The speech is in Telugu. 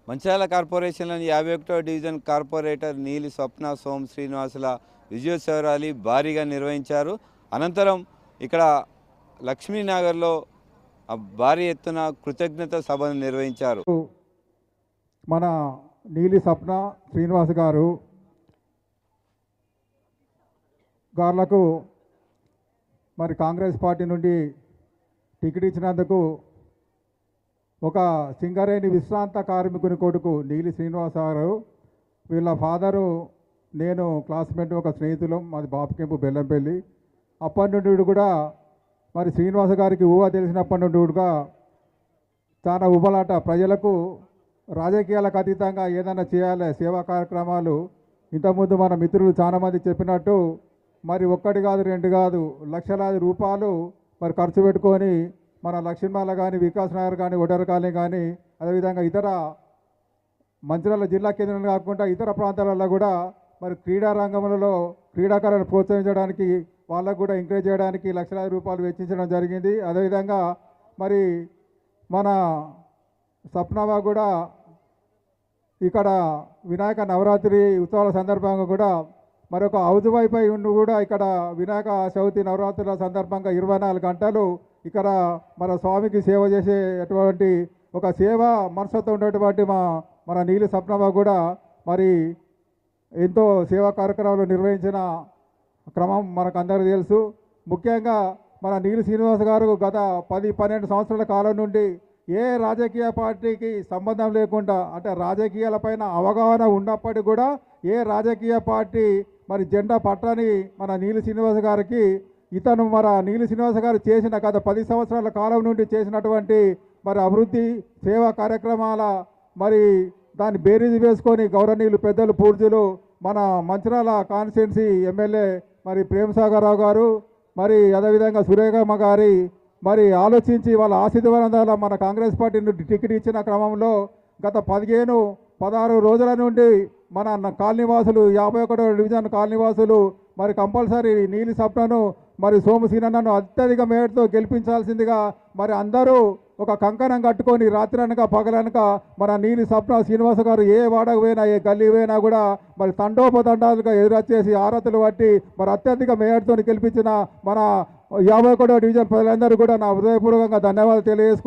మంచిర్యాల కార్పొరేషన్లోని 51వ డివిజన్ కార్పొరేటర్ నీలి స్వప్న సోమ్ శ్రీనివాసుల విజయోత్సవ ర్యాలీ భారీగా నిర్వహించారు. అనంతరం ఇక్కడ లక్ష్మీనగర్లో భారీ ఎత్తున కృతజ్ఞత సభను నిర్వహించారు. మన నీలి స్వప్న శ్రీనివాస్ గారులకు మరి కాంగ్రెస్ పార్టీ నుండి టికెట్ ఇచ్చినందుకు ఒక సింగరేణి విశ్రాంత కార్మికుని కొడుకు నీలి శ్రీనివాస్ గారు, వీళ్ళ ఫాదరు నేను క్లాస్మేట్, ఒక స్నేహితులం, మాది బాపుకెంపు బెల్లంపల్లి. అప్పటి నుండి కూడా మరి శ్రీనివాస గారికి ఊహ తెలిసినప్పటి నుండి కూడా చాలా ఉబలాట, ప్రజలకు రాజకీయాలకు అతీతంగా ఏదైనా చేయాలి సేవా కార్యక్రమాలు. ఇంతకుముందు మన మిత్రులు చాలామంది చెప్పినట్టు మరి ఒక్కటి కాదు రెండు కాదు లక్షలాది రూపాయలు మరి ఖర్చు పెట్టుకొని మన లక్ష్మీమాల కానీ, వికాస్ నగర్ కానీ, ఒడర్ కాలనీ కానీ, అదేవిధంగా ఇతర మంచిర్యాల జిల్లా కేంద్రం కాకుండా ఇతర ప్రాంతాలలో కూడా మరి క్రీడా రంగంలో క్రీడాకారులను ప్రోత్సహించడానికి, వాళ్ళకు కూడా ఎంకరేజ్ చేయడానికి లక్షలాది రూపాయలు వెచ్చించడం జరిగింది. అదేవిధంగా మరి మన సప్నవా కూడా ఇక్కడ వినాయక నవరాత్రి ఉత్సవాల సందర్భంగా కూడా మరొక హౌజ్ వైఫ్ అయి ఉండి కూడా ఇక్కడ వినాయక చవితి నవరాత్రుల సందర్భంగా 24 గంటలు ఇక్కడ మన స్వామికి సేవ చేసేటువంటి ఒక సేవ మనసుతో ఉన్నటువంటి మన నీలి స్వప్నవా కూడా మరి ఎంతో సేవా కార్యక్రమాలు నిర్వహించిన క్రమం మనకు అందరికీ తెలుసు. ముఖ్యంగా మన నీలి శ్రీనివాస్ గారు గత 10-12 సంవత్సరాల కాలం నుండి ఏ రాజకీయ పార్టీకి సంబంధం లేకుండా, అంటే రాజకీయాలపైన అవగాహన ఉన్నప్పటికీ కూడా ఏ రాజకీయ పార్టీ మరి జెండా పట్టని మన నీలి శ్రీనివాస్ గారికి ఇతను మన నీలి శ్రీనివాస్ గారు చేసిన గత 10 సంవత్సరాల కాలం నుండి చేసినటువంటి మరి అభివృద్ధి సేవా కార్యక్రమాల మరి దాన్ని బేరీజు వేసుకొని గౌరవనీయులు పెద్దలు పూర్జులు మన మంచిర్యాల కాన్స్టిట్యున్సీ ఎమ్మెల్యే మరి ప్రేమసాగర్ రావు గారు, మరి అదేవిధంగా సురేఖమ్మ గారి మరి ఆలోచించి వాళ్ళ ఆశీర్వాదాల మన కాంగ్రెస్ పార్టీ నుండి టికెట్ ఇచ్చిన క్రమంలో గత 15-16 రోజుల నుండి మన కాలనీవాసులు 51వ డివిజన్ కాలనీవాసులు మరి కంపల్సరీ నీలి స్వప్నను మరి సోమశీనన్నను అత్యధిక మేరతో గెలిపించాల్సిందిగా మరి అందరూ ఒక కంకణం కట్టుకొని రాత్రనక పగలనక మన నీలి స్వప్న శ్రీనివాస గారు ఏ వాడకు పోయినా ఏ గల్లీ పోయినా కూడా మరి తండోపతండాలుగా ఎదురొచ్చేసి ఆరతులు పట్టి మరి అత్యధిక మేరతో గెలిపించిన మన 51వ డివిజన్ ప్రజలందరూ కూడా నా హృదయపూర్వకంగా ధన్యవాదాలు తెలియజేసుకుంటున్నాను.